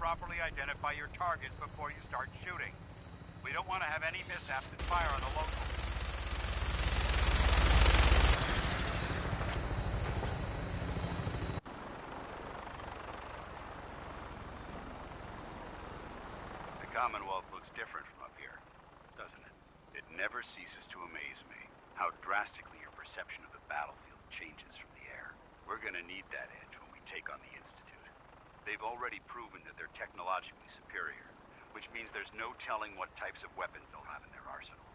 properly identify your targets before you start shooting. We don't want to have any mishaps and fire on the locals. The Commonwealth looks different from up here, doesn't it? It never ceases to amaze me how drastically your perception of the battlefield changes from the air. We're gonna need that edge when we take on the Institute. They've already proven that they're technologically superior, which means there's no telling what types of weapons they'll have in their arsenal.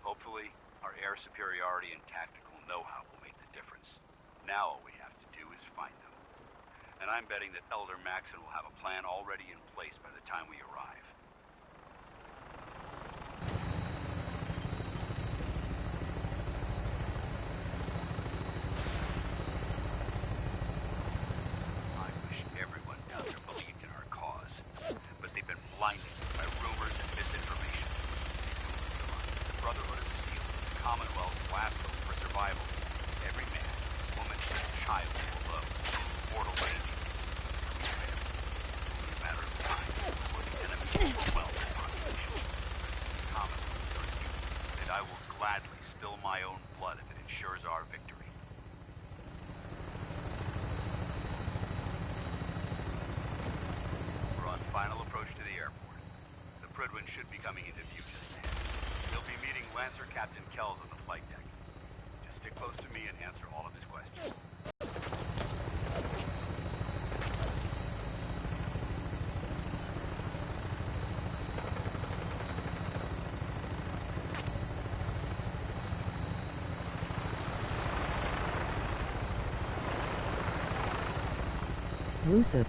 Hopefully, our air superiority and tactical know-how will make the difference. Now all we have to do is find them. And I'm betting that Elder Maxon will have a plan already in place by the time we arrive. I wish everyone down there believed in our cause, but they've been blinded by rumors and misinformation. The Brotherhood of Steel is the Commonwealth's last hope for survival. Every man, woman, and child will low. Mortal range. It's a matter of time before the enemy will swell the population. The Commonwealth are you, and I will gladly spill my own blood if it ensures our victory. We're on final approach to the airport. The Prydwen should be coming into view just ahead. We'll be meeting Lancer Captain Kells on the flight deck. Just stick close to me and answer all of his questions. Rusev.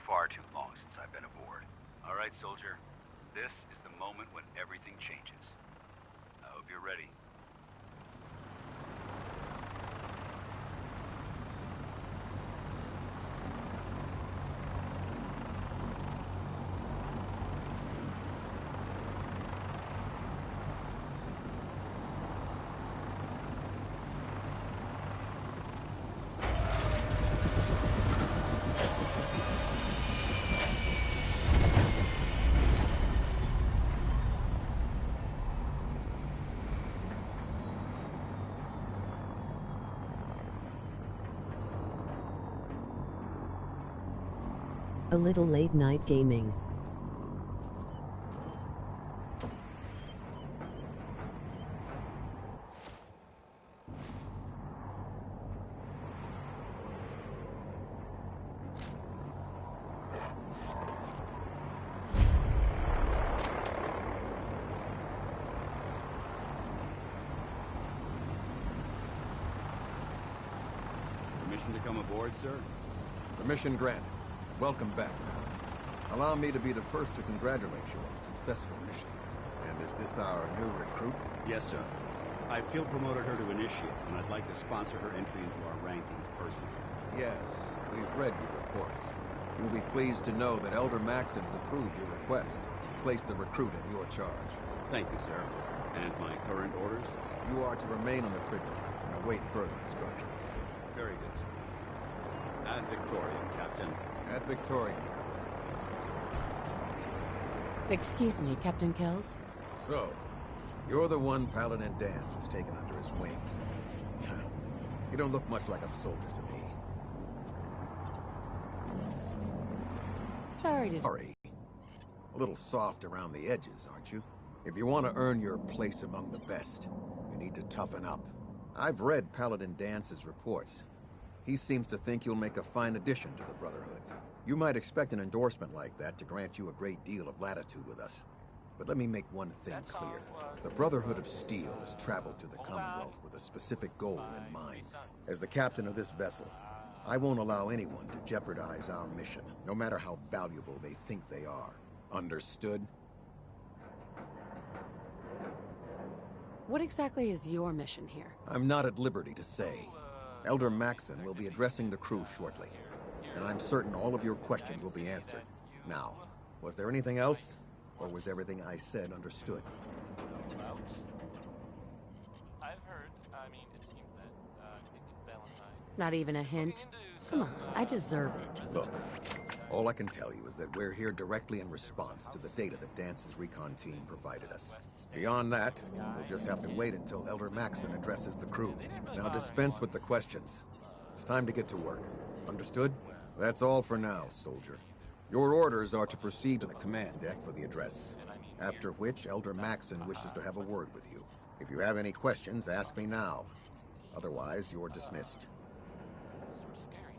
Far too long since I've been aboard. All right, soldier. This is the moment when everything changes. I hope you're ready. A little late night gaming. Permission to come aboard, sir? Permission granted. Welcome back. Allow me to be the first to congratulate you on a successful mission. And is this our new recruit? Yes, sir. I field promoted her to initiate, and I'd like to sponsor her entry into our rankings personally. Yes, we've read your reports. You'll be pleased to know that Elder Maxon's approved your request to place the recruit in your charge. Thank you, sir. And my current orders? You are to remain on the Prydwen and await further instructions. Very good, sir. Ad Victoriam, Captain. Ad Victoriam, Commodore. Excuse me, Captain Kells? So, you're the one Paladin Danse has taken under his wing. You don't look much like a soldier to me. Sorry to... Sorry. A little soft around the edges, aren't you? If you want to earn your place among the best, you need to toughen up. I've read Paladin Dance's reports. He seems to think you'll make a fine addition to the Brotherhood. You might expect an endorsement like that to grant you a great deal of latitude with us. But let me make one thing clear. The Brotherhood of Steel has traveled to the Commonwealth with a specific goal in mind. As the captain of this vessel, I won't allow anyone to jeopardize our mission, no matter how valuable they think they are. Understood? What exactly is your mission here? I'm not at liberty to say. Elder Maxon will be addressing the crew shortly, and I'm certain all of your questions will be answered. Now, was there anything else? Or was everything I said understood? I've heard, it seems that Valentine... Not even a hint? Come on, I deserve it. Look, all I can tell you is that we're here directly in response to the data that Dance's recon team provided us. Beyond that, we'll just have to wait until Elder Maxon addresses the crew. Now dispense with the questions. It's time to get to work. Understood? That's all for now, soldier. Your orders are to proceed to the command deck for the address, after which Elder Maxon wishes to have a word with you. If you have any questions, ask me now. Otherwise, you're dismissed. Sort of scary.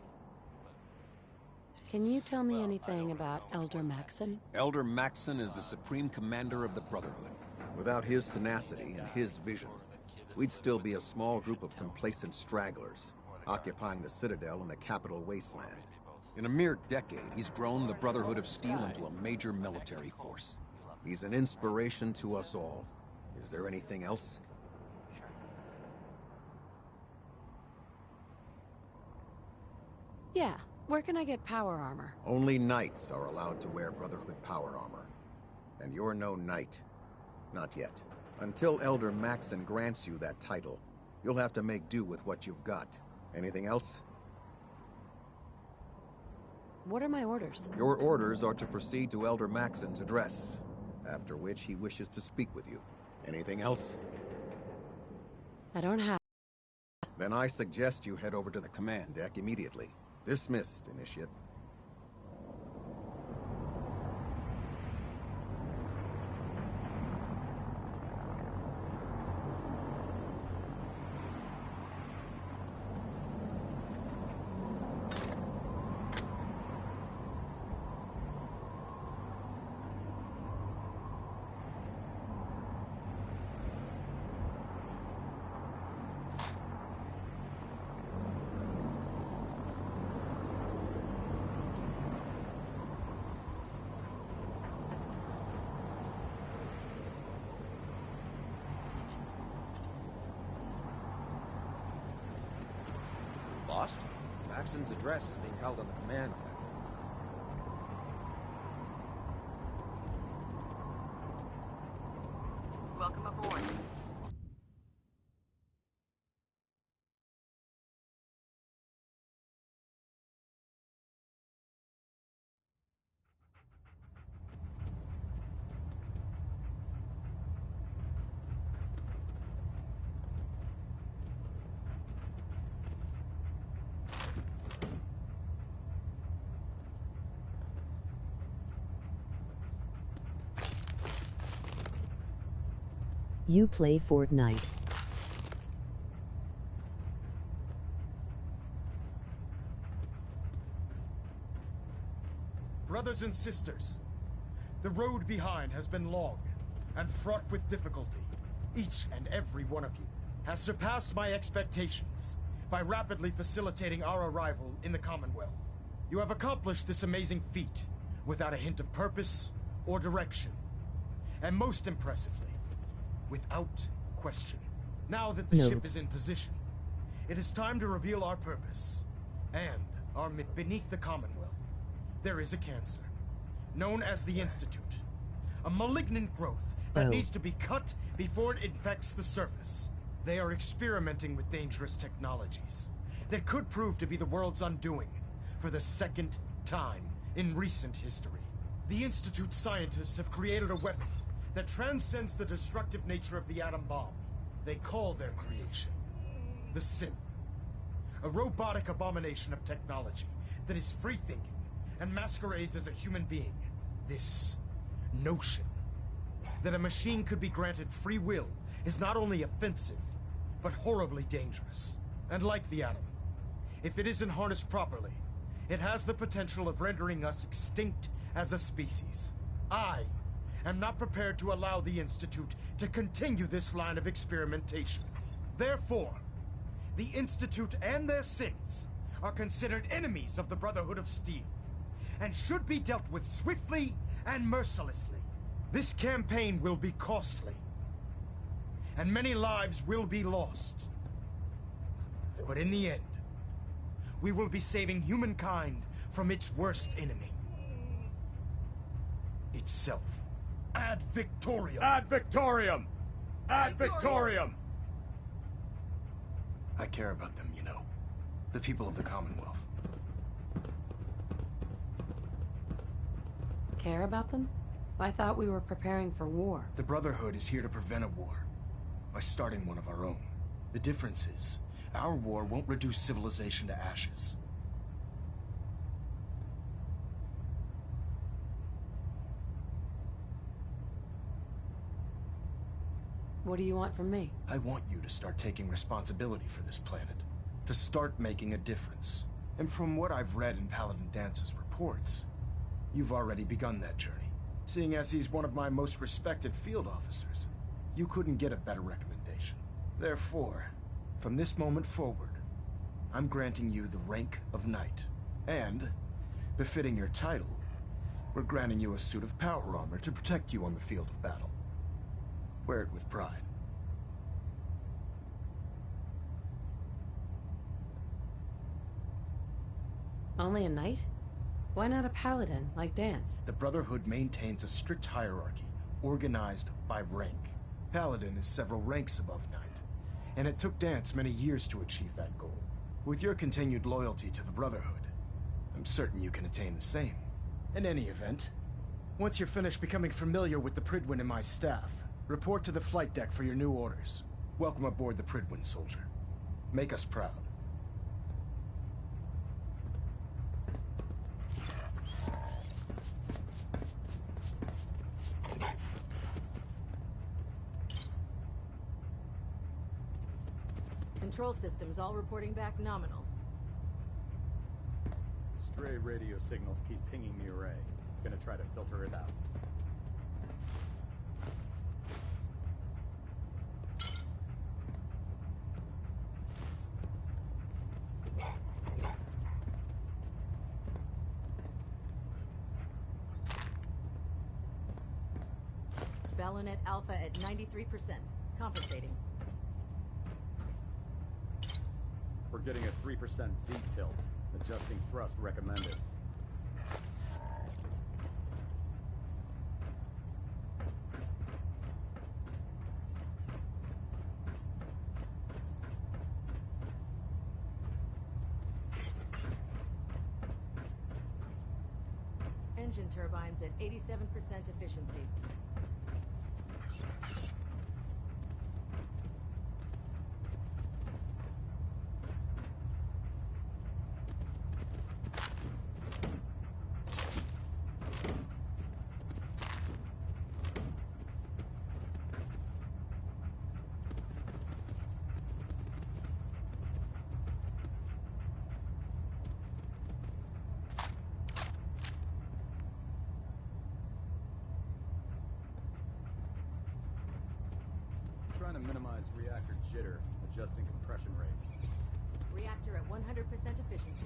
Can you tell me anything about Elder Maxon? Elder Maxon is the supreme commander of the Brotherhood. Without his tenacity and his vision, we'd still be a small group of complacent stragglers, occupying the Citadel and the capital wasteland. In a mere decade, he's grown the Brotherhood of Steel into a major military force. He's an inspiration to us all. Is there anything else? Yeah, where can I get power armor? Only knights are allowed to wear Brotherhood power armor. And you're no knight. Not yet. Until Elder Maxon grants you that title, you'll have to make do with what you've got. Anything else? What are my orders? Your orders are to proceed to Elder Maxon's address, after which he wishes to speak with you. Anything else? I don't have... Then I suggest you head over to the command deck immediately. Dismissed, Initiate. Lost? Maxon's address is being held on the command deck. Welcome aboard. You play Fortnite. Brothers and sisters, the road behind has been long and fraught with difficulty. Each and every one of you has surpassed my expectations by rapidly facilitating our arrival in the Commonwealth. You have accomplished this amazing feat without a hint of purpose or direction, and most impressively, without question. Now that the ship is in position, it is time to reveal our purpose and our beneath the Commonwealth. There is a cancer, known as the Institute. A malignant growth that needs to be cut before it infects the surface. They are experimenting with dangerous technologies that could prove to be the world's undoing for the second time in recent history. The Institute scientists have created a weapon that transcends the destructive nature of the atom bomb. They call their creation the Synth. A robotic abomination of technology that is free-thinking and masquerades as a human being. This notion that a machine could be granted free will is not only offensive, but horribly dangerous. And like the atom, if it isn't harnessed properly, it has the potential of rendering us extinct as a species. I am not prepared to allow the Institute to continue this line of experimentation. Therefore, the Institute and their synths are considered enemies of the Brotherhood of Steel, and should be dealt with swiftly and mercilessly. This campaign will be costly, and many lives will be lost. But in the end, we will be saving humankind from its worst enemy. Itself. Ad Victoriam! Ad Victoriam! Ad Victoriam! I care about them, you know. The people of the Commonwealth. Care about them? I thought we were preparing for war. The Brotherhood is here to prevent a war, by starting one of our own. The difference is, our war won't reduce civilization to ashes. What do you want from me? I want you to start taking responsibility for this planet. To start making a difference. And from what I've read in Paladin Dance's reports, you've already begun that journey. Seeing as he's one of my most respected field officers, you couldn't get a better recommendation. Therefore, from this moment forward, I'm granting you the rank of Knight. And, befitting your title, we're granting you a suit of power armor to protect you on the field of battle. Wear it with pride. Only a knight? Why not a paladin, like Dance? The Brotherhood maintains a strict hierarchy, organized by rank. Paladin is several ranks above Knight, and it took Dance many years to achieve that goal. With your continued loyalty to the Brotherhood, I'm certain you can attain the same. In any event, once you're finished becoming familiar with the Pridwin and my staff, report to the flight deck for your new orders. Welcome aboard the Pridwin, soldier. Make us proud. Control systems all reporting back nominal. Stray radio signals keep pinging the array. Gonna try to filter it out. Balonet Alpha at 93%. Compensating. We're getting a 3% Z tilt. Adjusting thrust recommended. Engine turbines at 87% efficiency. Trying to minimize reactor jitter, adjusting compression rate. Reactor at 100% efficiency.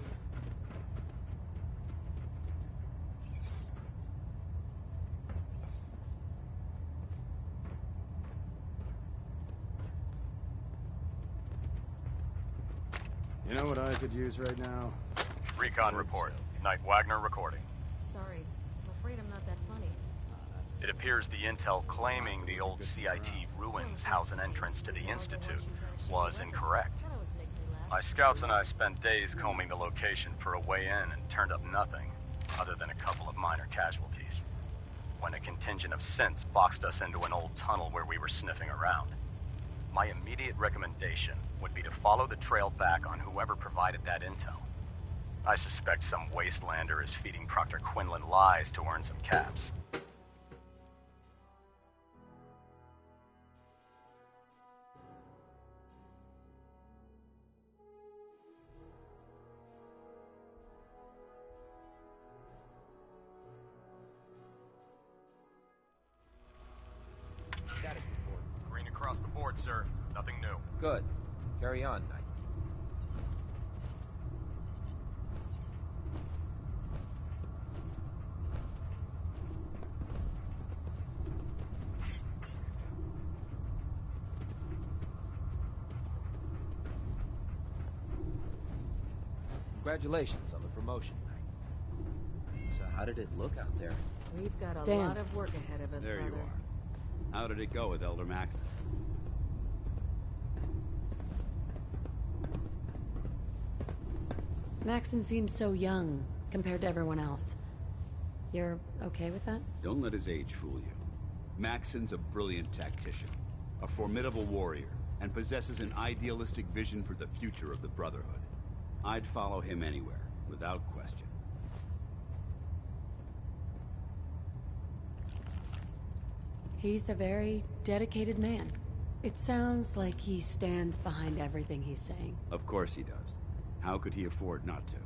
You know what I could use right now? Recon report. Knight Wagner recording. Sorry, I'm afraid I'm not that funny. It appears the intel claiming the old CIT ruins house an entrance to the Institute was incorrect. That always makes me laugh. My scouts and I spent days combing the location for a way in and turned up nothing, other than a couple of minor casualties. When a contingent of synths boxed us into an old tunnel where we were sniffing around. My immediate recommendation would be to follow the trail back on whoever provided that intel. I suspect some wastelander is feeding Proctor Quinlan lies to earn some caps. Status report. Green across the board, sir. Nothing new. Good. Carry on, Knight. Congratulations on the promotion, Knight. So how did it look out there? We've got a lot Dance. of work ahead of us, There brother. you are. How did it go with Elder Maxon? Maxon seems so young compared to everyone else. You're okay with that? Don't let his age fool you. Maxon's a brilliant tactician, a formidable warrior, and possesses an idealistic vision for the future of the Brotherhood. I'd follow him anywhere, without question. He's a very dedicated man. It sounds like he stands behind everything he's saying. Of course he does. How could he afford not to?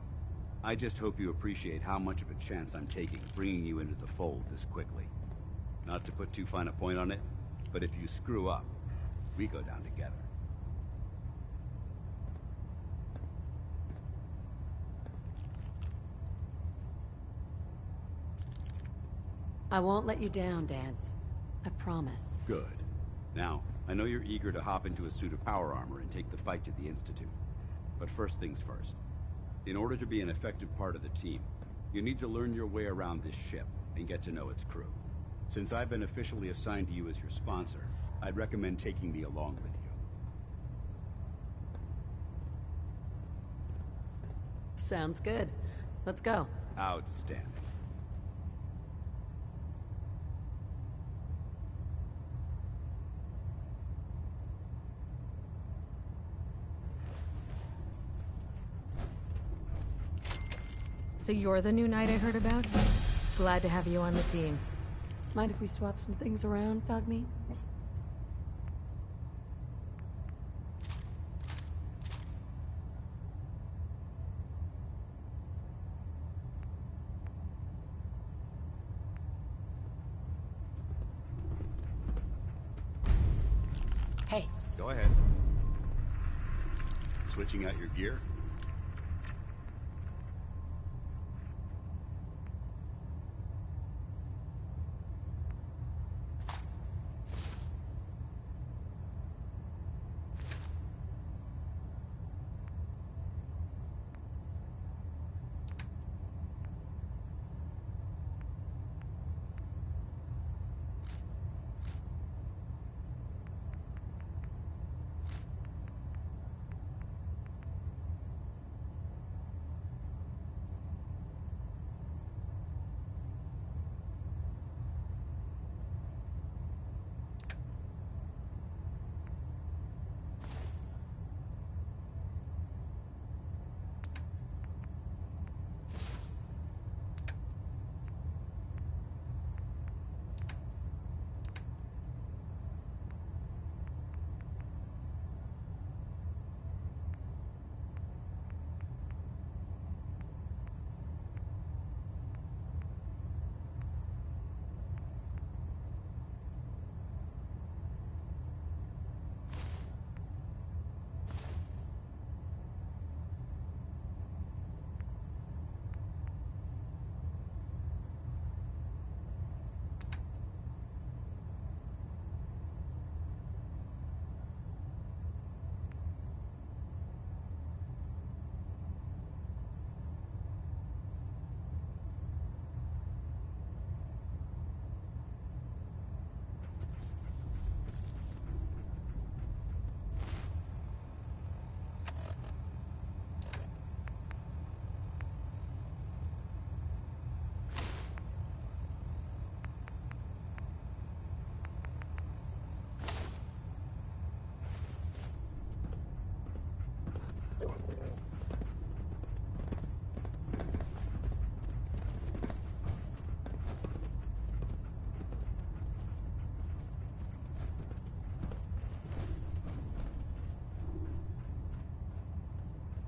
I just hope you appreciate how much of a chance I'm taking bringing you into the fold this quickly. Not to put too fine a point on it, but if you screw up, we go down together. I won't let you down, Dance. I promise. Good. Now, I know you're eager to hop into a suit of power armor and take the fight to the Institute. But first things first. In order to be an effective part of the team, you need to learn your way around this ship and get to know its crew. Since I've been officially assigned to you as your sponsor, I'd recommend taking me along with you. Sounds good. Let's go. Outstanding. So you're the new knight I heard about? Glad to have you on the team. Mind if we swap some things around, Dogmeat? Hey. Go ahead. Switching out your gear?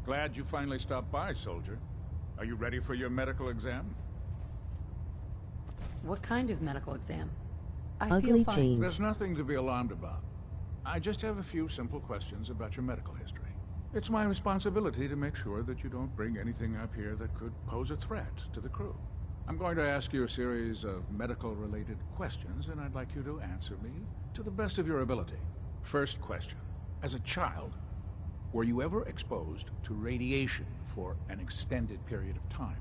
Glad you finally stopped by, soldier. Are you ready for your medical exam? What kind of medical exam? I Ugly feel fine. change. There's nothing to be alarmed about. I just have a few simple questions about your medical history. It's my responsibility to make sure that you don't bring anything up here that could pose a threat to the crew. I'm going to ask you a series of medical-related questions, and I'd like you to answer me to the best of your ability. First question. As a child, were you ever exposed to radiation for an extended period of time?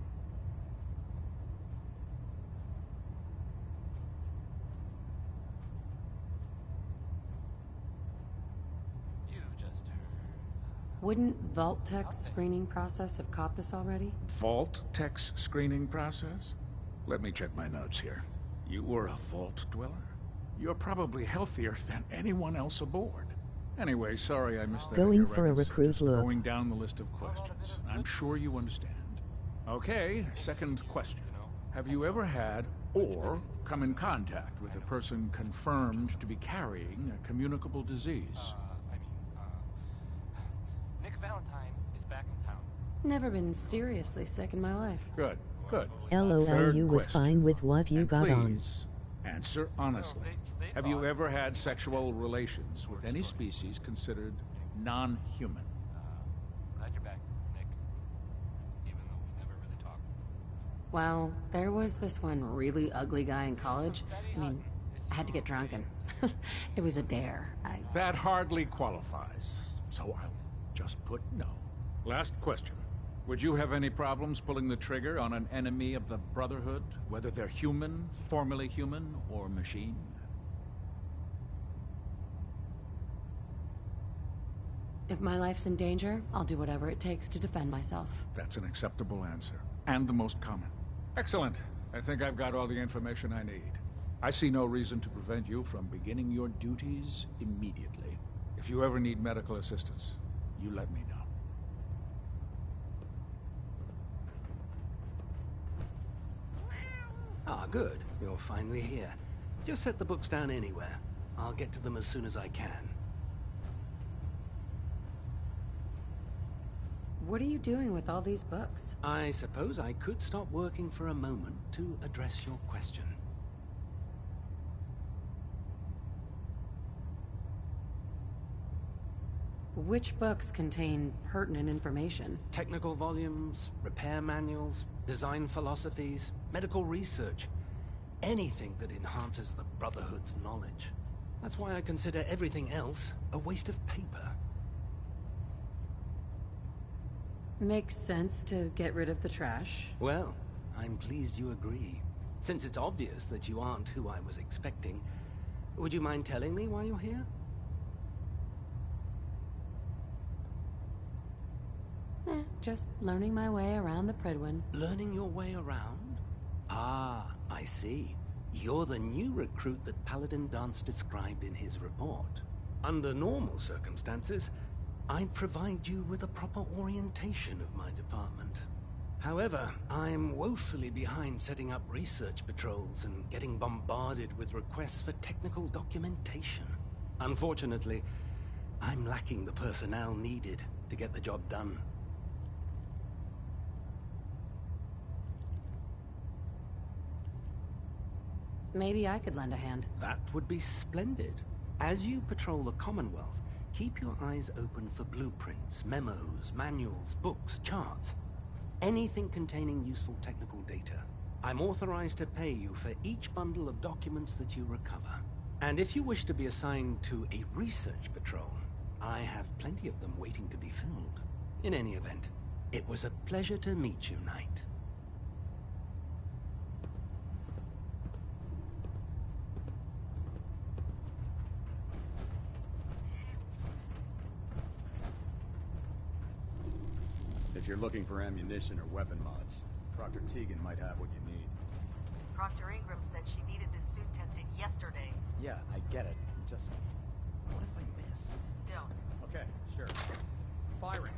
You just heard. Wouldn't Vault-Tech's screening process have caught this already? Vault-Tech's screening process? Let me check my notes here. You were a Vault dweller? You're probably healthier than anyone else aboard. Anyway, sorry I missed that. Going for a recruit Just look. going down the list of questions. I'm sure you understand. Okay, second question. Have you ever had or come in contact with a person confirmed to be carrying a communicable disease? Nick Valentine is back in town. Never been seriously sick in my life. Good, good. LOL, Third you was question. fine with what you And got on. please, answer honestly. Have you ever had sexual relations with any species considered non-human? Glad you're back, Nick. Even though we never really talked. Well, there was this one really ugly guy in college. I mean, I had to get drunk and it was a dare. That hardly qualifies, so I'll just put no. Last question. Would you have any problems pulling the trigger on an enemy of the Brotherhood, whether they're human, formerly human, or machine? If my life's in danger, I'll do whatever it takes to defend myself. That's an acceptable answer, and the most common. Excellent. I think I've got all the information I need. I see no reason to prevent you from beginning your duties immediately. If you ever need medical assistance, you let me know. Ah, good. You're finally here. Just set the books down anywhere. I'll get to them as soon as I can. What are you doing with all these books? I suppose I could stop working for a moment to address your question. Which books contain pertinent information? Technical volumes, repair manuals, design philosophies, medical research. Anything that enhances the Brotherhood's knowledge. That's why I consider everything else a waste of paper. Makes sense to get rid of the trash. Well, I'm pleased you agree. Since it's obvious that you aren't who I was expecting, would you mind telling me why you're here? Just learning my way around the Predwin. Learning your way around? Ah, I see. You're the new recruit that Paladin Dance described in his report. Under normal circumstances, I'd provide you with a proper orientation of my department. However, I'm woefully behind setting up research patrols and getting bombarded with requests for technical documentation. Unfortunately, I'm lacking the personnel needed to get the job done. Maybe I could lend a hand. That would be splendid. As you patrol the Commonwealth, keep your eyes open for blueprints, memos, manuals, books, charts. Anything containing useful technical data. I'm authorized to pay you for each bundle of documents that you recover. And if you wish to be assigned to a research patrol, I have plenty of them waiting to be filled. In any event, it was a pleasure to meet you, Knight. If you're looking for ammunition or weapon mods, Dr. Tegan might have what you need. Proctor Ingram said she needed this suit tested yesterday. Yeah, I get it. Just... what if I miss? Don't. Okay, sure. Firing.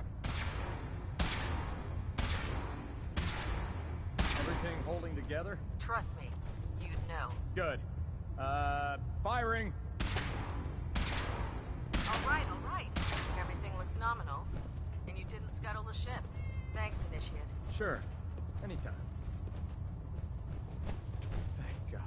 Everything holding together? Trust me, you'd know. Good. Firing! All right. Everything looks nominal. And you didn't scuttle the ship. Thanks, Initiate. Sure. Anytime. Thank God.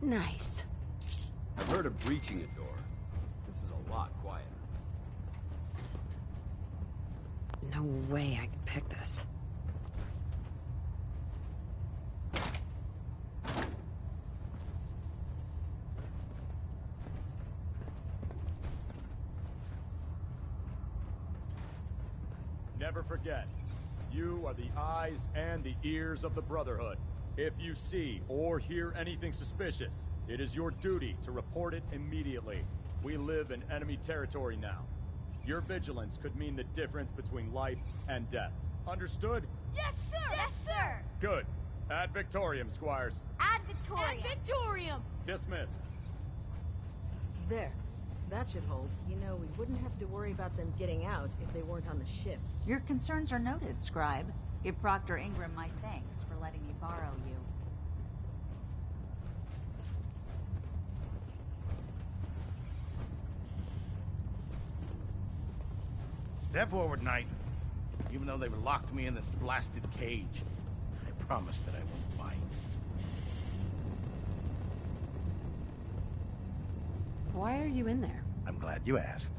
Nice. I've heard of breaching a door. This is a lot quieter. No way I could pick this. Never forget, you are the eyes and the ears of the Brotherhood. If you see or hear anything suspicious, it is your duty to report it immediately. We live in enemy territory now. Your vigilance could mean the difference between life and death. Understood? Yes, sir! Yes, sir! Good. Ad Victorium, Squires. Ad Victorium! Ad Victorium! Dismissed. There. That should hold. You know, we wouldn't have to worry about them getting out if they weren't on the ship. Your concerns are noted, Scribe. Give Proctor Ingram my thanks for letting me borrow you. Step forward, Knight. Even though they've locked me in this blasted cage, I promise that I won't bite. Why are you in there? I'm glad you asked.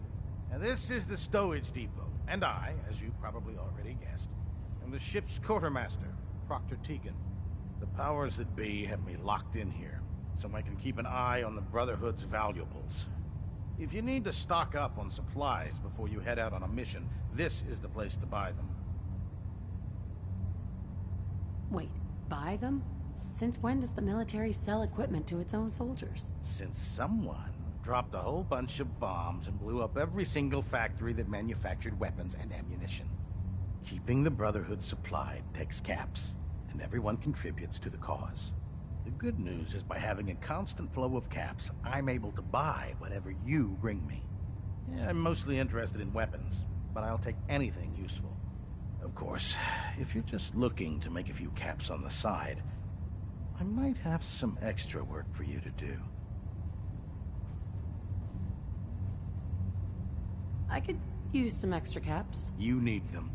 Now, this is the stowage depot, and I, as you probably already guessed, am the ship's quartermaster, Proctor Tegan. The powers that be have me locked in here, so I can keep an eye on the Brotherhood's valuables. If you need to stock up on supplies before you head out on a mission, this is the place to buy them. Wait, buy them? Since when does the military sell equipment to its own soldiers? Since someone dropped a whole bunch of bombs and blew up every single factory that manufactured weapons and ammunition. Keeping the Brotherhood supplied takes caps, and everyone contributes to the cause. The good news is by having a constant flow of caps, I'm able to buy whatever you bring me. Yeah, I'm mostly interested in weapons, but I'll take anything useful. Of course, if you're just looking to make a few caps on the side, I might have some extra work for you to do. I could use some extra caps. You need them,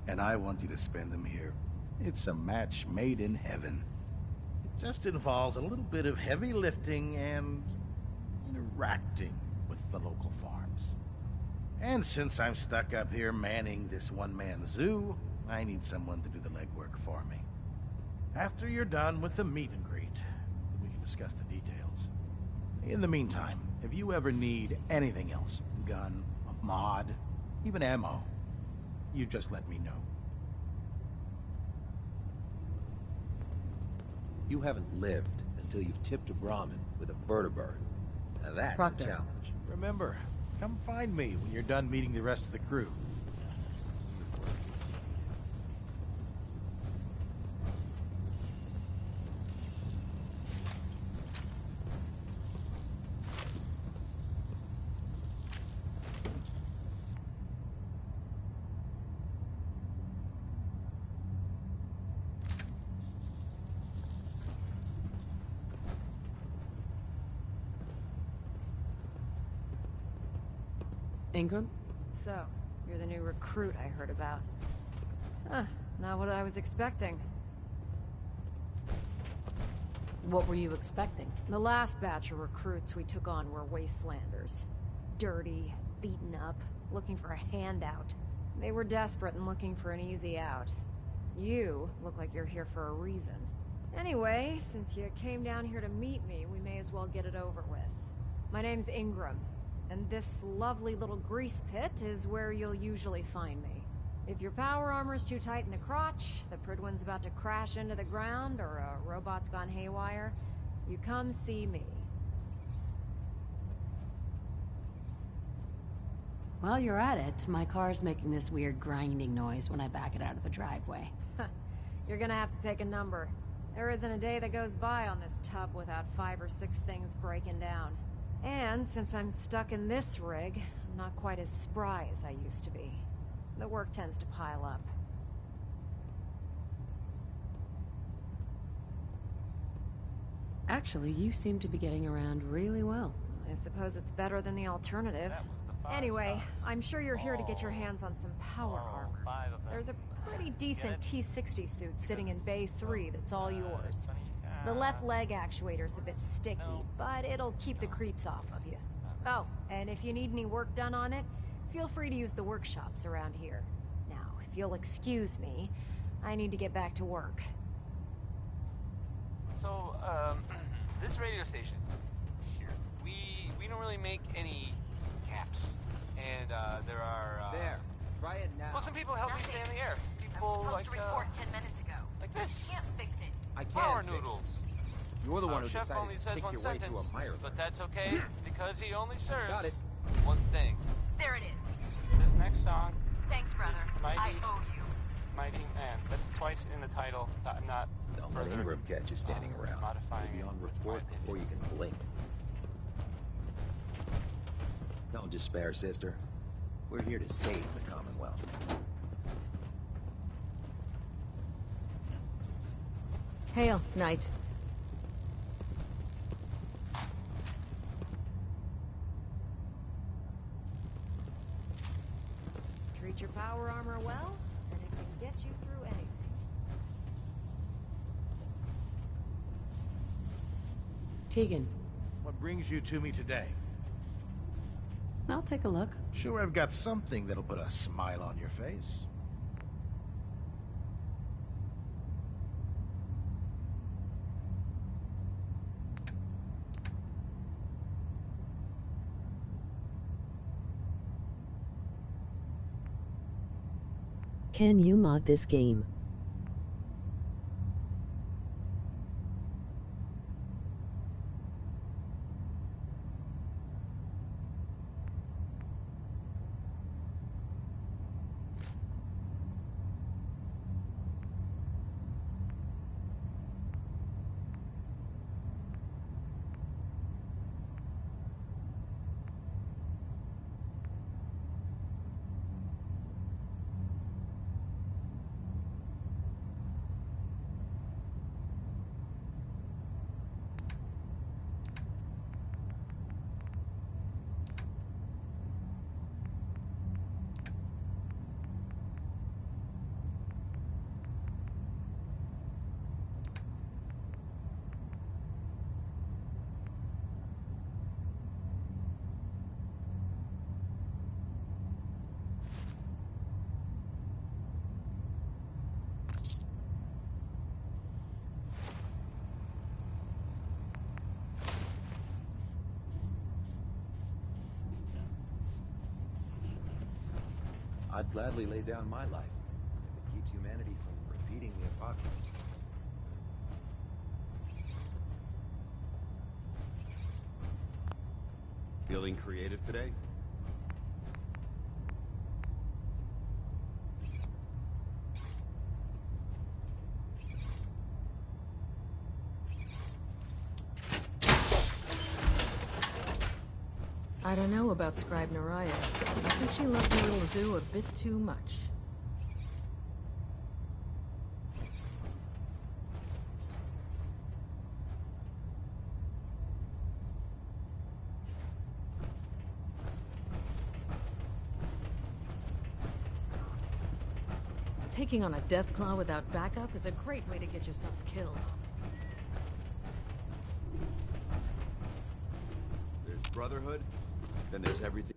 and I want you to spend them here. It's a match made in heaven. It just involves a little bit of heavy lifting and interacting with the local farms. And since I'm stuck up here manning this one-man zoo, I need someone to do the legwork for me. After you're done with the meet and greet, we can discuss the details. In the meantime, if you ever need anything else, gun, a mod, even ammo, you just let me know. You haven't lived until you've tipped a Brahmin with a vertibird. Now that's Proctor. a challenge. Remember, come find me when you're done meeting the rest of the crew. Ingram? So, you're the new recruit I heard about. Huh, not what I was expecting. What were you expecting? The last batch of recruits we took on were wastelanders. Dirty, beaten up, looking for a handout. They were desperate and looking for an easy out. You look like you're here for a reason. Anyway, since you came down here to meet me, we may as well get it over with. My name's Ingram. And this lovely little grease pit is where you'll usually find me. If your power armor's too tight in the crotch, the Pridwin's about to crash into the ground, or a robot's gone haywire, you come see me. While you're at it, my car's making this weird grinding noise when I back it out of the driveway. You're gonna have to take a number. There isn't a day that goes by on this tub without 5 or 6 things breaking down. And since I'm stuck in this rig, I'm not quite as spry as I used to be. The work tends to pile up. Actually, you seem to be getting around really well. I suppose it's better than the alternative. Anyway, I'm sure you're here to get your hands on some power armor. There's a pretty decent T-60 suit sitting in Bay 3 that's all yours. The left leg actuator's a bit sticky, but it'll keep the creeps off of you. Oh, and if you need any work done on it, feel free to use the workshops around here. Now, if you'll excuse me, I need to get back to work. So, this radio station here, we don't really make any caps, and there are There, try it now. well, some people help me stay in the air. People I was like supposed to report 10 minutes ago. like this. Can't fix it. I can't Power fix noodles. it. You're the one who Chef decided only to says pick one your way sentence, to a mire. but that's okay because he only serves Got it. one thing. There it is. This next song Thanks, brother. is Mighty, I owe you. Mighty Man. That's twice in the title. I'm not Don't let further, Ingram catch you standing around. modifying You'll be on it with report my before you opinion. can blink. Don't despair, sister. We're here to save the Commonwealth. Hail, Knight. Treat your power armor well, and it can get you through anything. Tegan, What brings you to me today? I'll take a look. Sure, I've got something that'll put a smile on your face. Can you mod this game? I'd gladly lay down my life if it keeps humanity from repeating the apocalypse. Feeling creative today? I don't know about Scribe Naraya. I think she loves her little zoo a bit too much. Taking on a Deathclaw without backup is a great way to get yourself killed. There's Brotherhood, then there's everything.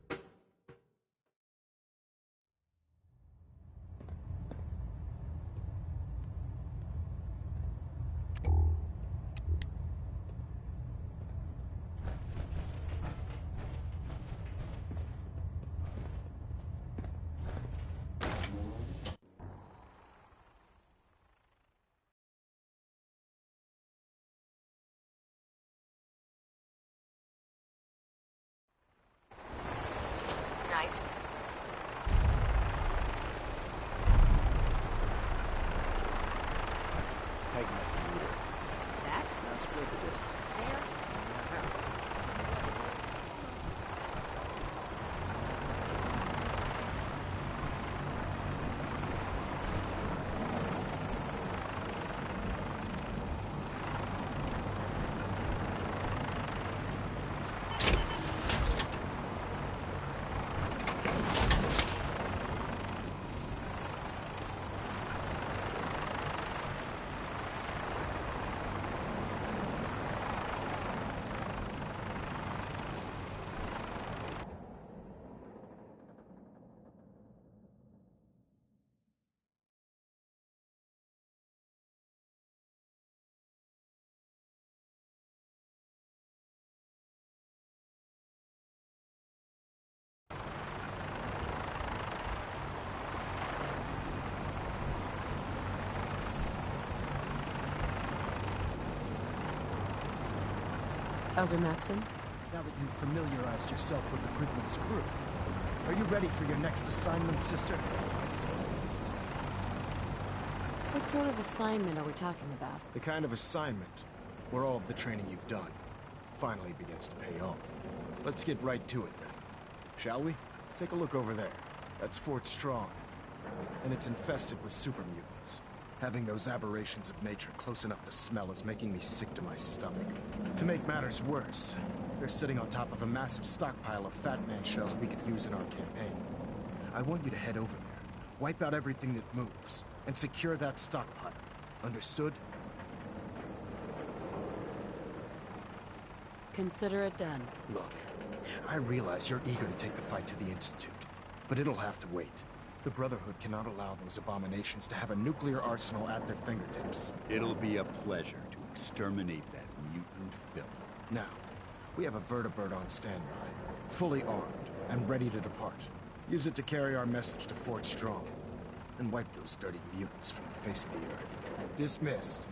Elder Maxon? Now that you've familiarized yourself with the Prickman's crew, are you ready for your next assignment, sister? What sort of assignment are we talking about? The kind of assignment where all of the training you've done finally begins to pay off. Let's get right to it then. Shall we? Take a look over there. That's Fort Strong. And it's infested with super mutants. Having those aberrations of nature close enough to smell is making me sick to my stomach. To make matters worse, they're sitting on top of a massive stockpile of Fat Man shells we could use in our campaign. I want you to head over there, wipe out everything that moves, and secure that stockpile. Understood? Consider it done. Look, I realize you're eager to take the fight to the Institute, but it'll have to wait. The Brotherhood cannot allow those abominations to have a nuclear arsenal at their fingertips. It'll be a pleasure to exterminate that mutant filth. Now, we have a vertibird on standby, fully armed, and ready to depart. Use it to carry our message to Fort Strong, and wipe those dirty mutants from the face of the earth. Dismissed.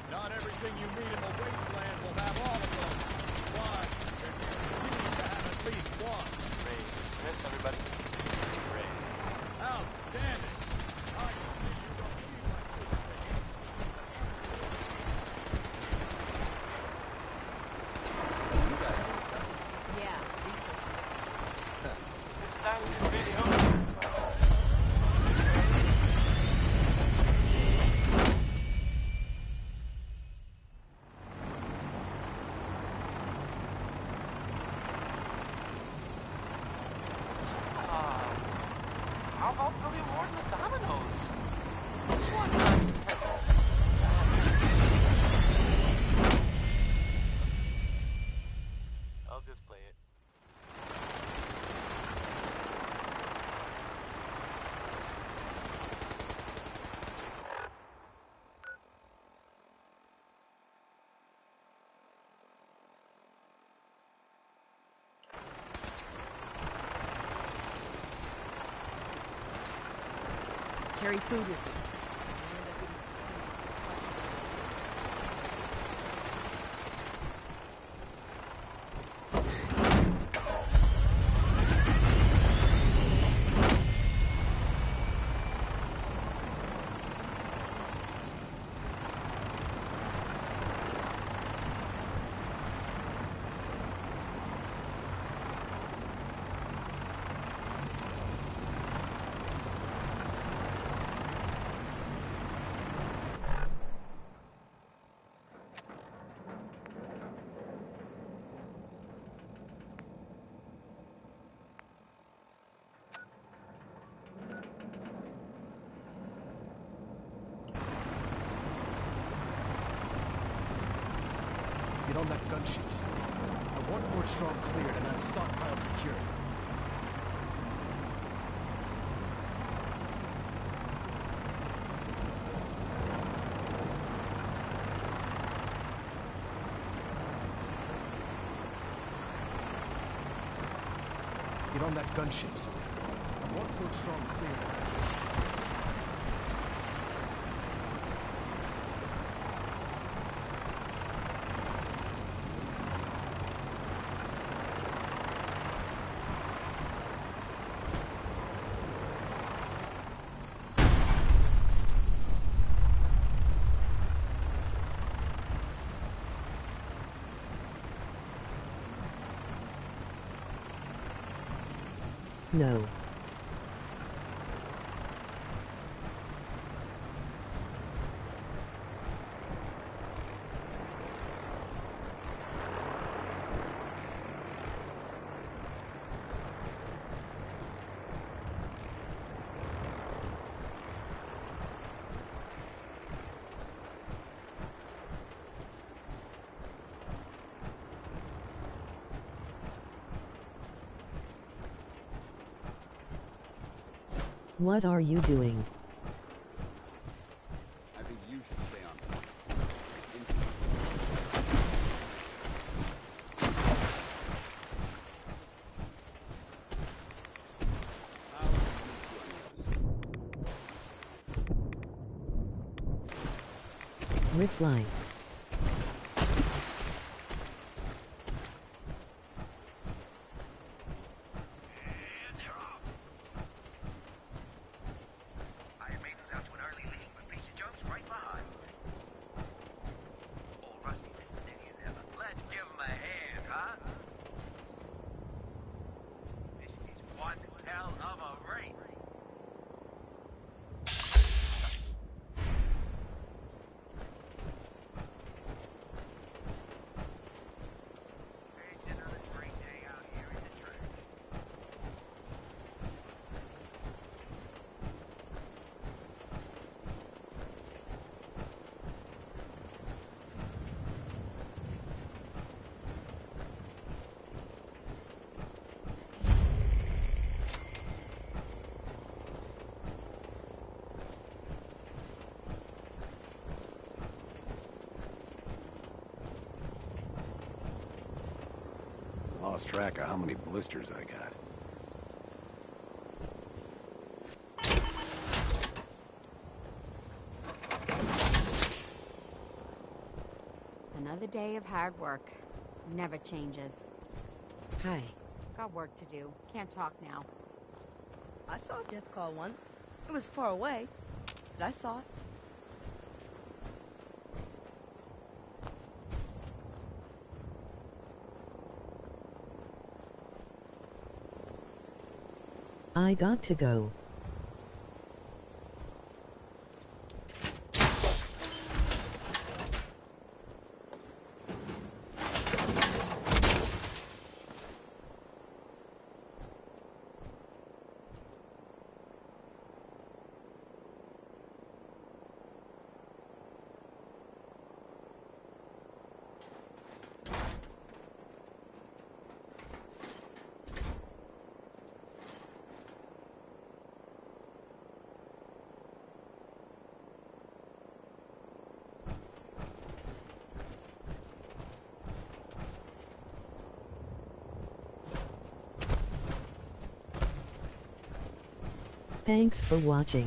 Not everything you meet in the wasteland will have all of them. Why? They're guaranteed to have at least one. Ray, dismissed, everybody. Ray. Outstanding. I can see you don't need my supervision. You got it, Yeah, research. This time is really over. How about Billy Ward and the Dominoes? This one, I'll just play it. Carry food with you. Get on that gunship, soldier. A 1 Fort strong cleared and that stockpile secured. Get on that gunship, soldier. A 1 Fort strong cleared and that stockpile secured. No. What are you doing? I think you should stay on point. Reply. Lost track of how many blisters I got. Another day of hard work. Never changes. Hi. Got work to do. Can't talk now. I saw a death call once. It was far away, but I saw it. I got to go. Thanks for watching.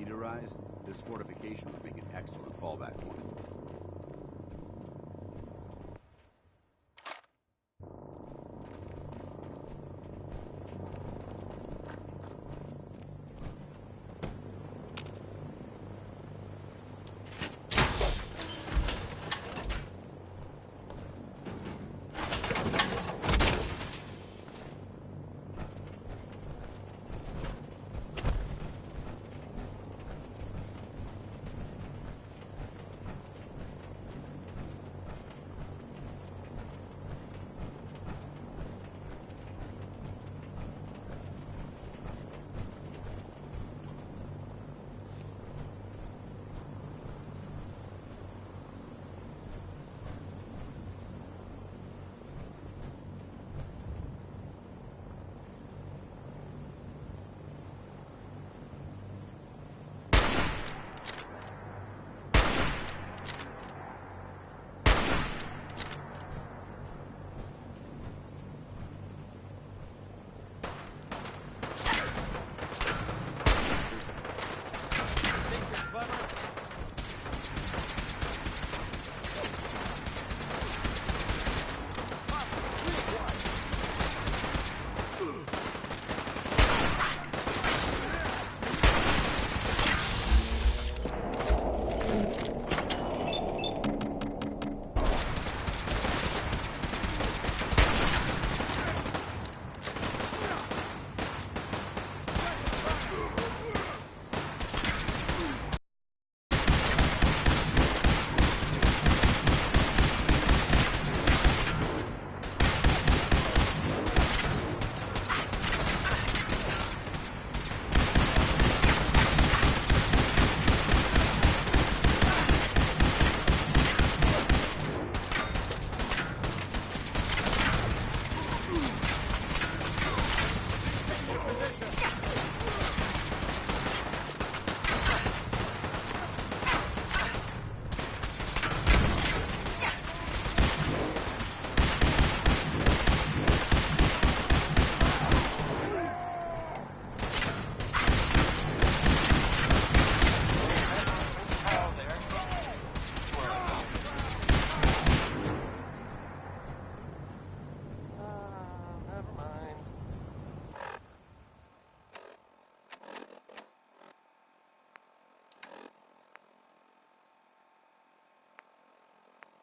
to rise, this fortification would make an excellent fallback point.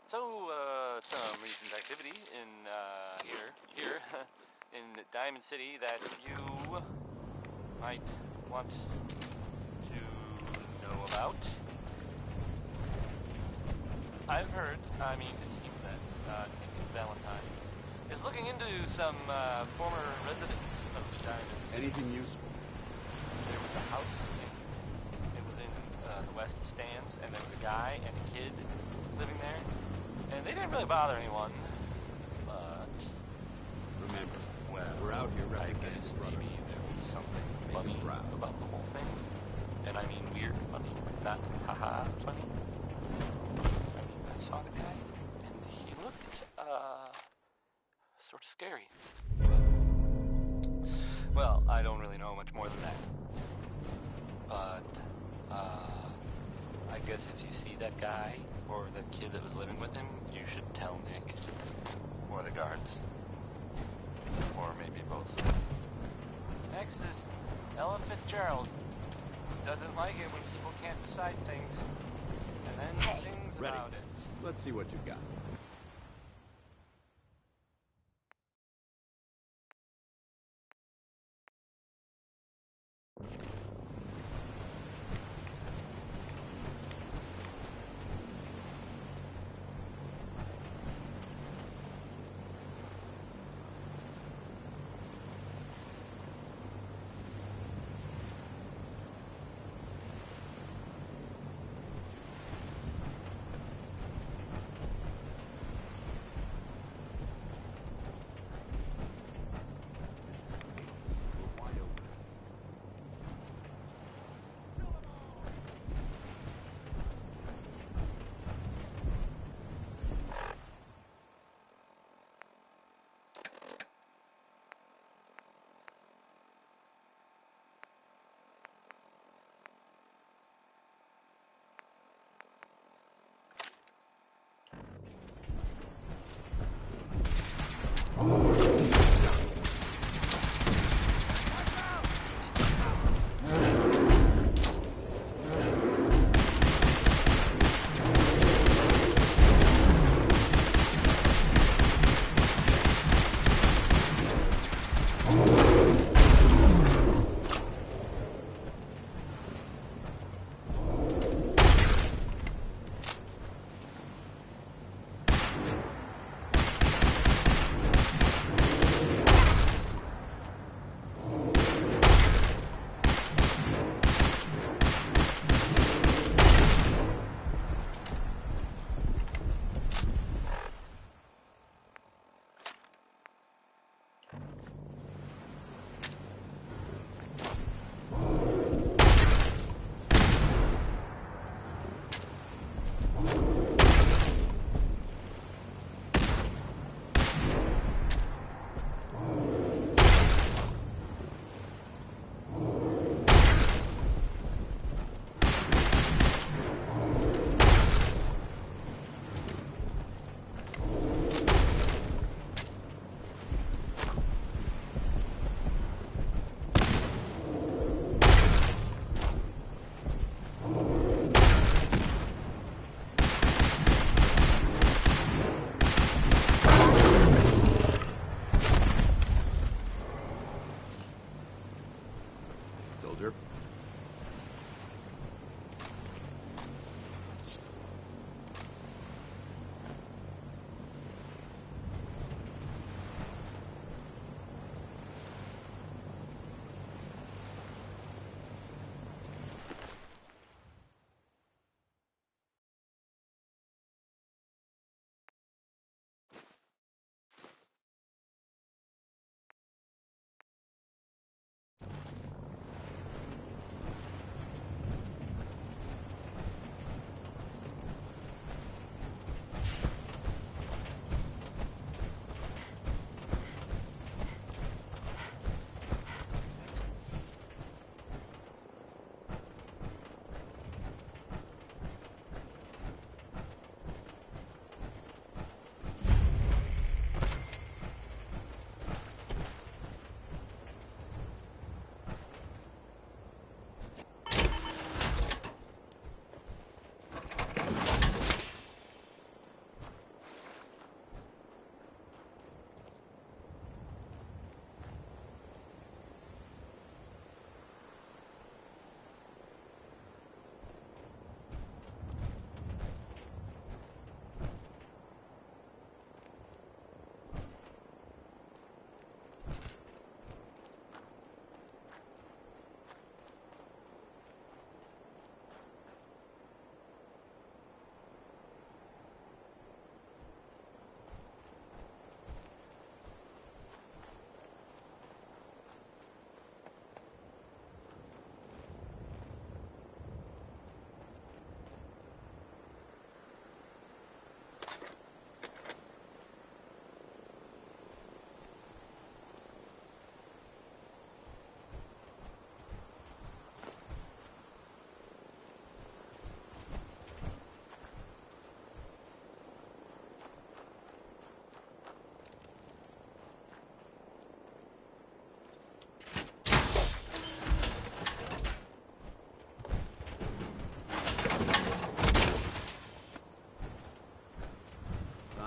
So, some recent activity in, here, in Diamond City that you might want to know about. I've heard, it seems that, Valentine is looking into some, former residents of Diamond City. Anything useful? There was a house it was in, the West Stands, and there was a guy and a kid living there. And they didn't really bother anyone, but... Remember, well, we're out here I representing guess the Brotherhood. maybe there was something funny about the whole thing. And I mean weird funny, not haha funny. I saw the guy, and he looked, sort of scary. Well, I don't really know much more than that. But, I guess if you see that guy, or the kid that was living with him, you should tell Nick. Or the guards. Or maybe both. Next is Ella Fitzgerald. Doesn't like it when people can't decide things. And then sings Ready. about it. Let's see what you've got.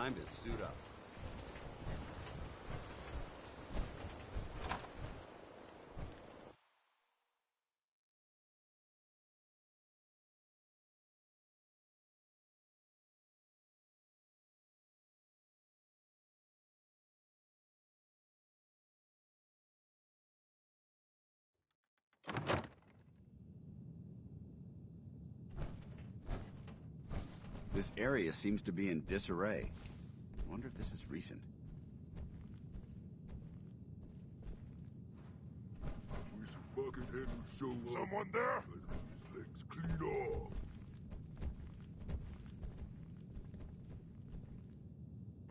Time to suit up. This area seems to be in disarray. I wonder if this is recent. Wish Buckethead would show up. Someone there? Let his legs clean off.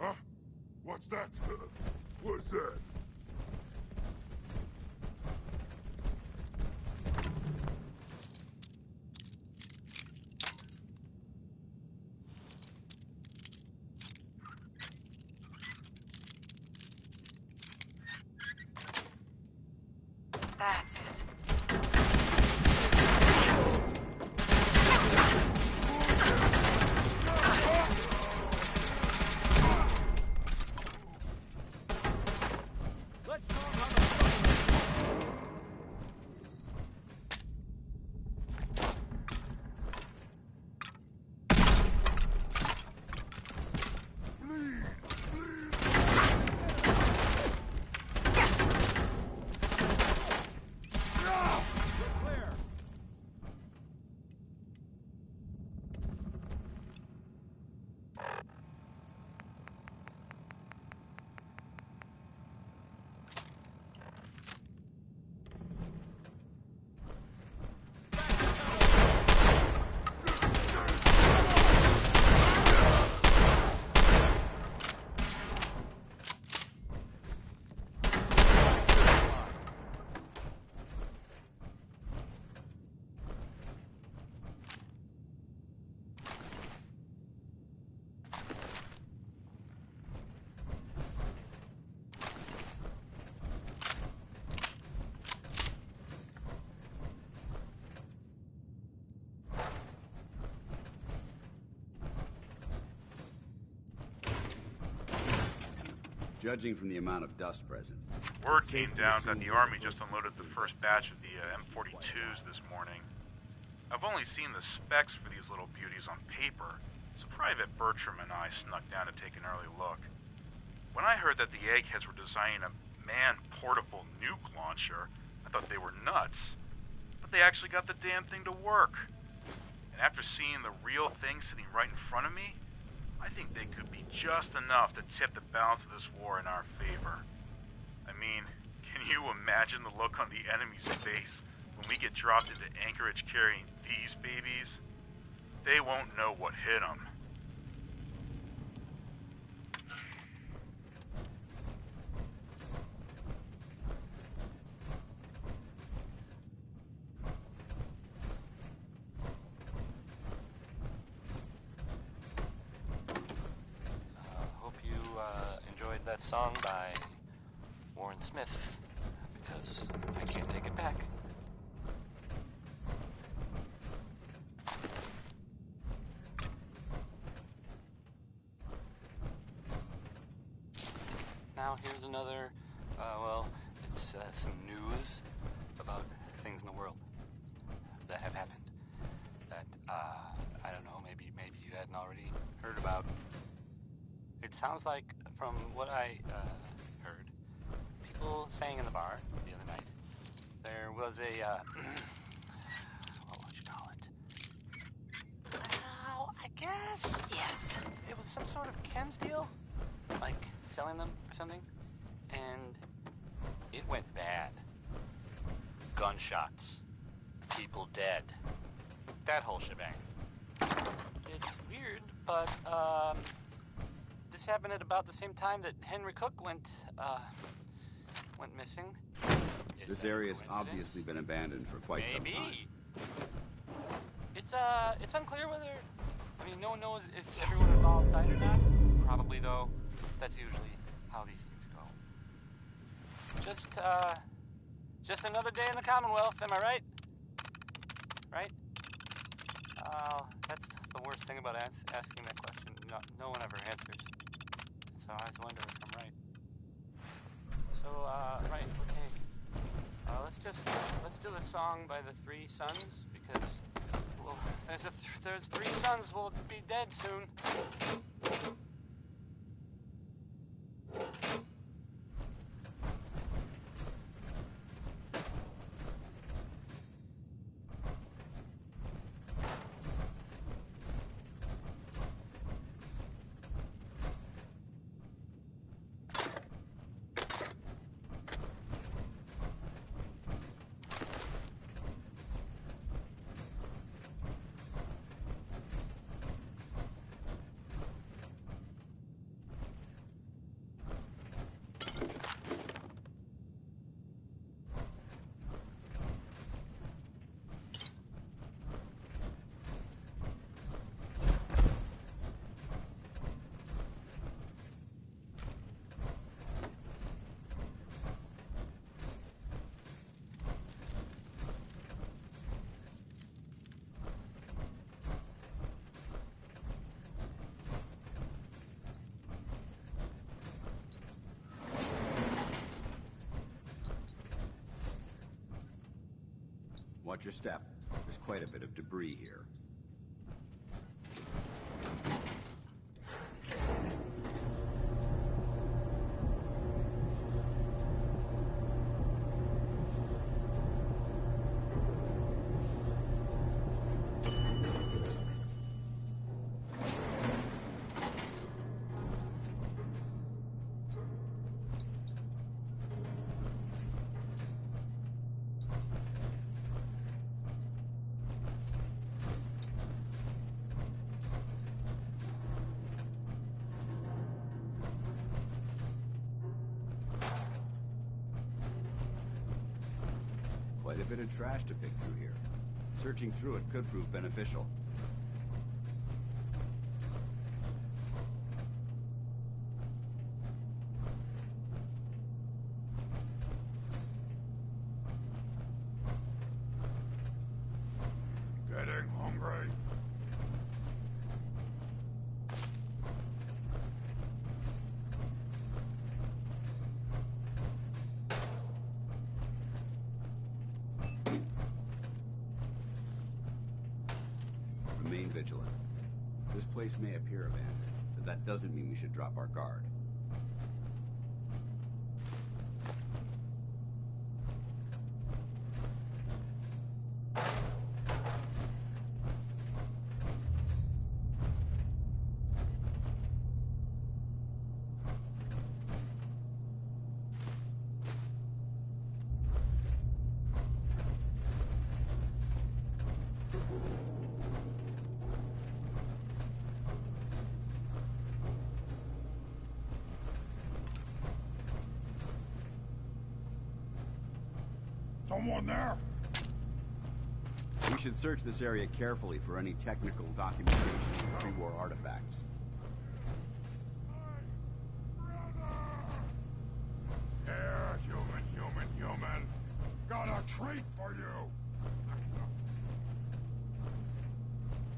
Huh? What's that? What's that? That's it. Judging from the amount of dust present. Word came down that the Army just unloaded the first batch of the M42s this morning. I've only seen the specs for these little beauties on paper, so Private Bertram and I snuck down to take an early look. When I heard that the eggheads were designing a man-portable nuke launcher, I thought they were nuts. But they actually got the damn thing to work. And after seeing the real thing sitting right in front of me, I think they could be just enough to tip the balance of this war in our favor. I mean, can you imagine the look on the enemy's face when we get dropped into Anchorage carrying these babies? They won't know what hit them. That song by Warren Smith, because I can't take it back. Now here's another, it's some news about things in the world that have happened that, I don't know, maybe you hadn't already heard about. It sounds like, from what I heard, people saying in the bar the other night, there was a, what would you call it? Oh, I guess. Yes. It was some sort of chems deal, like selling them or something, and it went bad. Gunshots, people dead, that whole shebang. It's weird, but, this happened at about the same time that Henry Cook went missing. This area's obviously been abandoned for quite some time. It's unclear whether, no one knows if everyone involved died or not. Probably, though. That's usually how these things go. Just another day in the Commonwealth, am I right? Right? That's the worst thing about asking that question. No one ever answers. so I was wondering if I'm right. So, right, okay. Let's do a song by the Three Sons, because, well, there's 3 sons will be dead soon. Watch your step. There's quite a bit of debris here. Quite a bit of trash to pick through here. Searching through it could prove beneficial. Getting hungry. Remain vigilant. This place may appear abandoned, but that doesn't mean we should drop our guard. Someone there? We should search this area carefully for any technical documentation of pre-war artifacts. Here, human. Got a treat for you.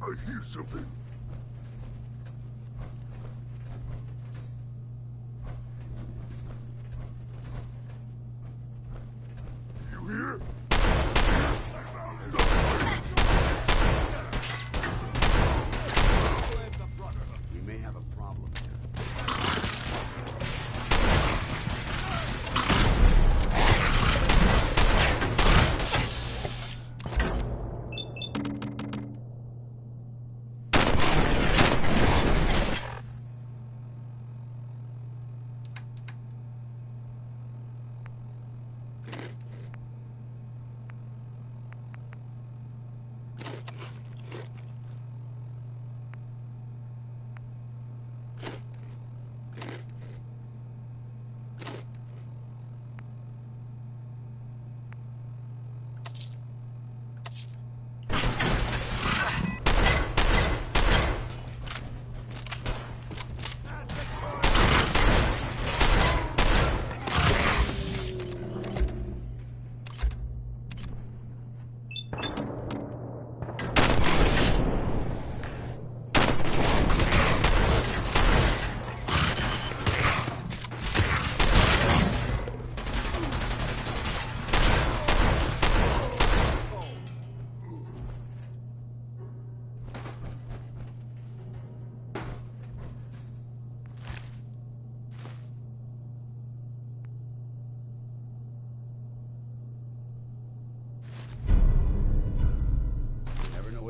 I hear something. You hear? We may have a problem here.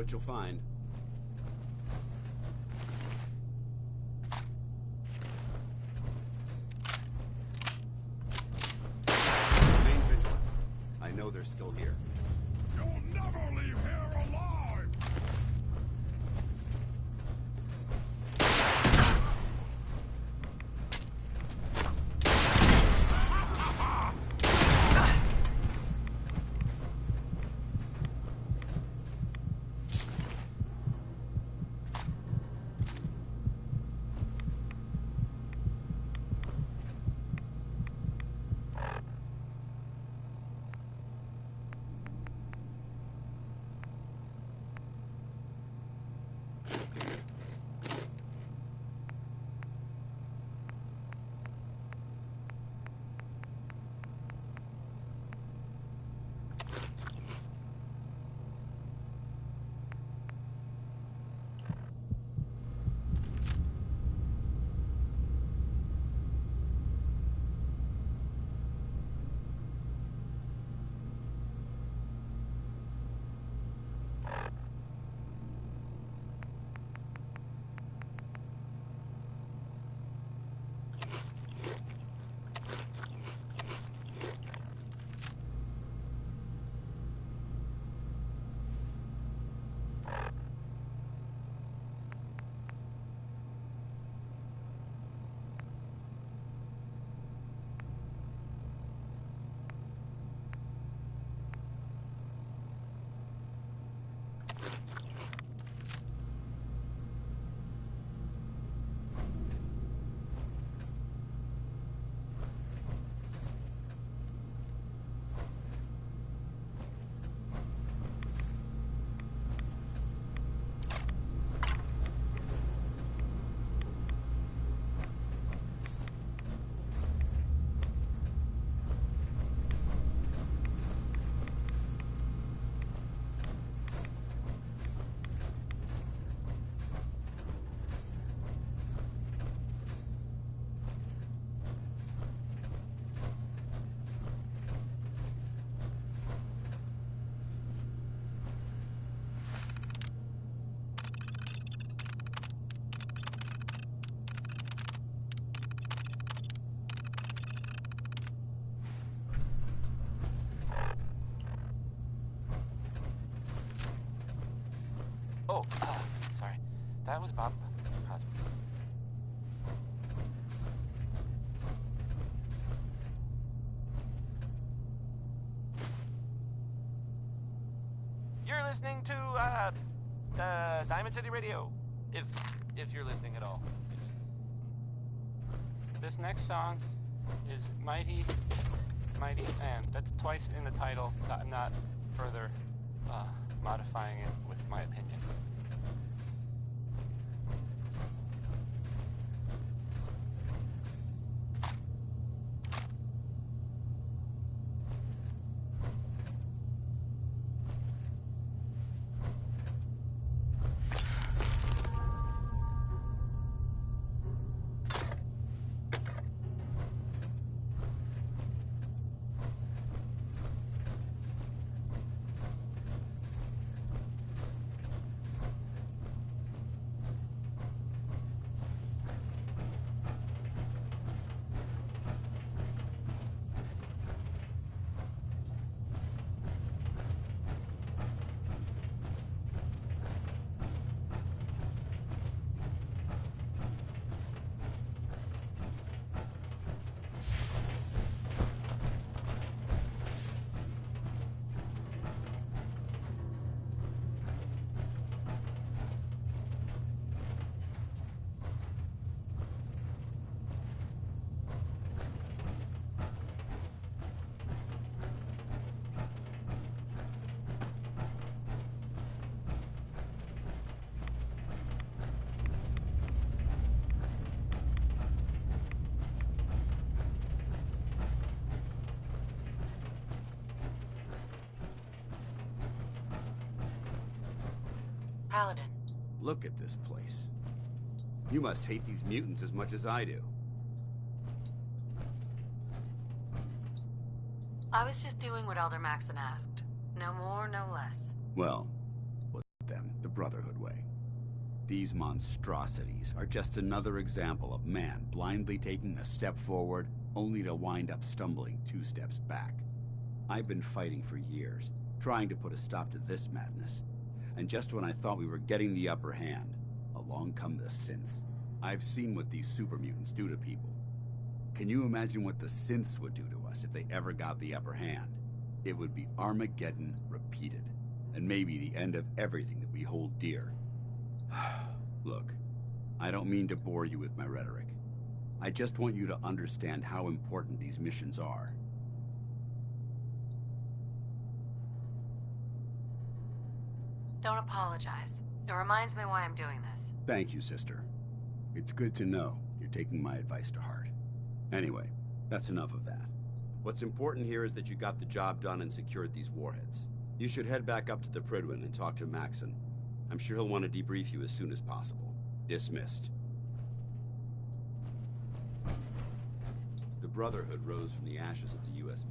what you'll find. Remain vigilant. I know they're still here. You'll never leave here alive! Oh, sorry. That was Bob Crosby. You're listening to, Diamond City Radio. If you're listening at all. This next song is Mighty Man. That's twice in the title. I'm not further, modifying it with my opinion. Paladin. Look at this place. You must hate these mutants as much as I do. I was just doing what Elder Maxon asked. No more, no less. Well, what then? Brotherhood way. These monstrosities are just another example of man blindly taking a step forward, only to wind up stumbling 2 steps back. I've been fighting for years, trying to put a stop to this madness. And just when I thought we were getting the upper hand, along come the synths. I've seen what these super mutants do to people. Can you imagine what the synths would do to us if they ever got the upper hand? It would be Armageddon repeated, and maybe the end of everything that we hold dear. Look, I don't mean to bore you with my rhetoric. I just want you to understand how important these missions are. Don't apologize. It reminds me why I'm doing this. Thank you, sister. It's good to know you're taking my advice to heart. Anyway, that's enough of that. What's important here is that you got the job done and secured these warheads. You should head back up to the Prydwen and talk to Maxon. I'm sure he'll want to debrief you as soon as possible. Dismissed. The Brotherhood rose from the ashes of the U.S.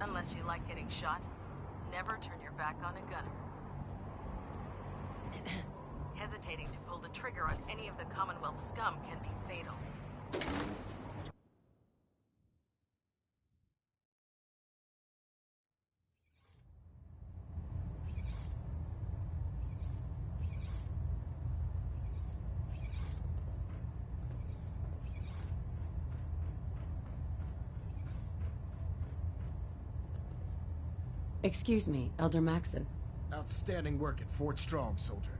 Unless you like getting shot, never turn your back on a gunner. Hesitating to pull the trigger on any of the Commonwealth scum can be fatal. Excuse me, Elder Maxon. Outstanding work at Fort Strong, soldier.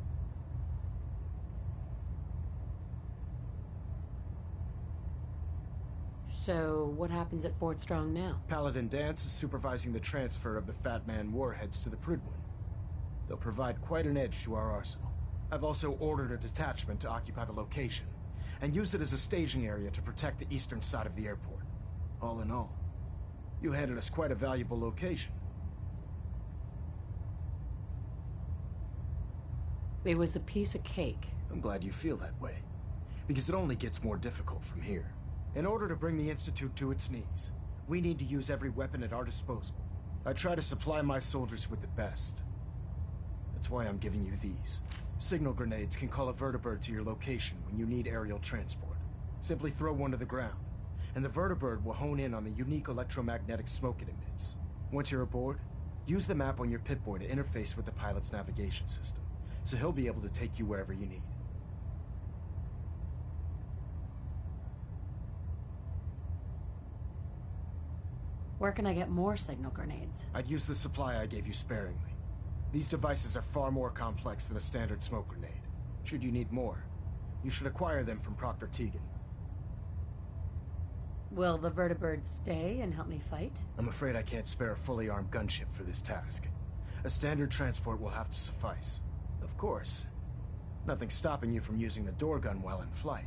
So, what happens at Fort Strong now? Paladin Danse is supervising the transfer of the Fat Man warheads to the Prydwen. They'll provide quite an edge to our arsenal. I've also ordered a detachment to occupy the location, and use it as a staging area to protect the eastern side of the airport. All in all, you handed us quite a valuable location. It was a piece of cake. I'm glad you feel that way, because it only gets more difficult from here. In order to bring the Institute to its knees, we need to use every weapon at our disposal. I try to supply my soldiers with the best. That's why I'm giving you these. Signal grenades can call a vertibird to your location when you need aerial transport. Simply throw one to the ground, and the vertibird will hone in on the unique electromagnetic smoke it emits. Once you're aboard, use the map on your Pip-Boy to interface with the pilot's navigation system. so he'll be able to take you wherever you need. Where can I get more signal grenades? I'd use the supply I gave you sparingly. These devices are far more complex than a standard smoke grenade. Should you need more, you should acquire them from Proctor Tegan. Will the vertibird stay and help me fight? I'm afraid I can't spare a fully armed gunship for this task. A standard transport will have to suffice. Of course, nothing's stopping you from using the door gun while in flight.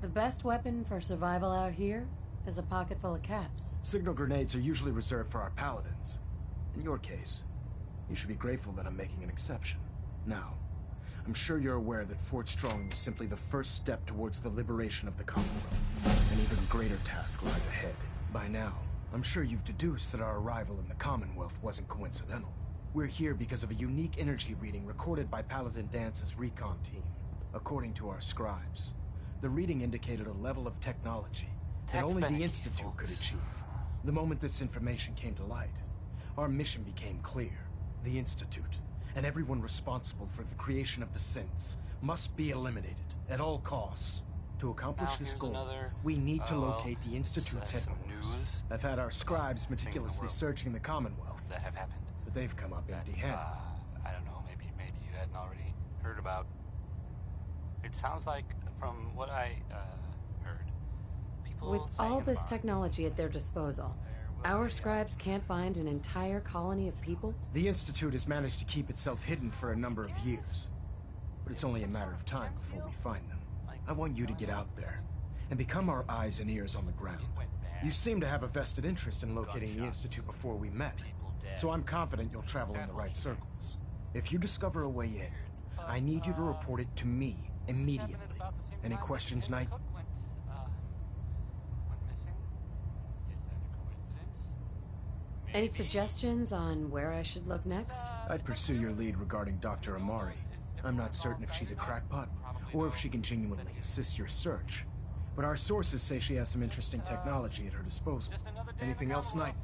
The best weapon for survival out here is a pocket full of caps. Signal grenades are usually reserved for our paladins. In your case, you should be grateful that I'm making an exception. Now, I'm sure you're aware that Fort Strong is simply the first step towards the liberation of the Commonwealth. An even greater task lies ahead. By now, I'm sure you've deduced that our arrival in the Commonwealth wasn't coincidental. We're here because of a unique energy reading recorded by Paladin Dance's recon team. According to our scribes, the reading indicated a level of technology that only the Institute could achieve. The moment this information came to light, our mission became clear. The Institute, and everyone responsible for the creation of the synths, must be eliminated at all costs. To accomplish this goal, we need to locate the Institute's headquarters. I've had our scribes meticulously searching the Commonwealth, that have happened. but they've come up empty-handed. I don't know, maybe you hadn't already heard about. It sounds like, from what I heard, people With all this technology at their disposal, our scribes can't find an entire colony of people? The Institute has managed to keep itself hidden for a number of years, but it's only a matter of time before we find them. I want you to get out there and become our eyes and ears on the ground. You seem to have a vested interest in locating the Institute before we met, so I'm confident you'll travel in the right circles. If you discover a way in, I need you to report it to me immediately. Any questions, Knight? Any suggestions on where I should look next? I'd pursue your lead regarding Dr. Amari. I'm not certain if she's a crackpot, or if she can genuinely assist your search. But our sources say she has some interesting technology at her disposal. Anything else, Knight?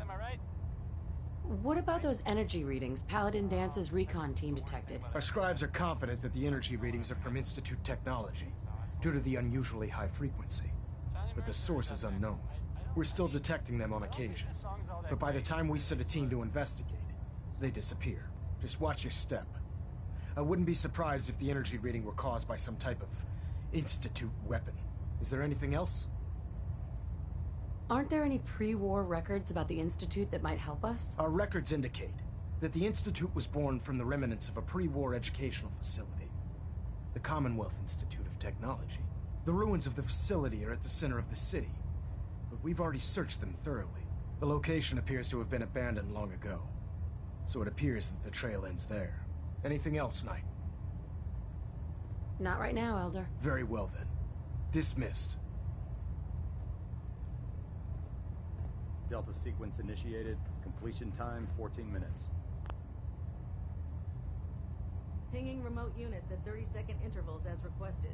What about those energy readings Paladin Dance's recon team detected? Our scribes are confident that the energy readings are from Institute technology, due to the unusually high frequency. But the source is unknown. We're still detecting them on occasion. But by the time we send a team to investigate, they disappear. Just watch your step. I wouldn't be surprised if the energy reading were caused by some type of Institute weapon. Is there anything else? Aren't there any pre-war records about the Institute that might help us? Our records indicate that the Institute was born from the remnants of a pre-war educational facility, the Commonwealth Institute of Technology. The ruins of the facility are at the center of the city, but we've already searched them thoroughly. The location appears to have been abandoned long ago, so it appears that the trail ends there. Anything else, Knight? Not right now, Elder. Very well then. Dismissed. Delta sequence initiated. Completion time 14 minutes. Pinging remote units at 30-second intervals as requested.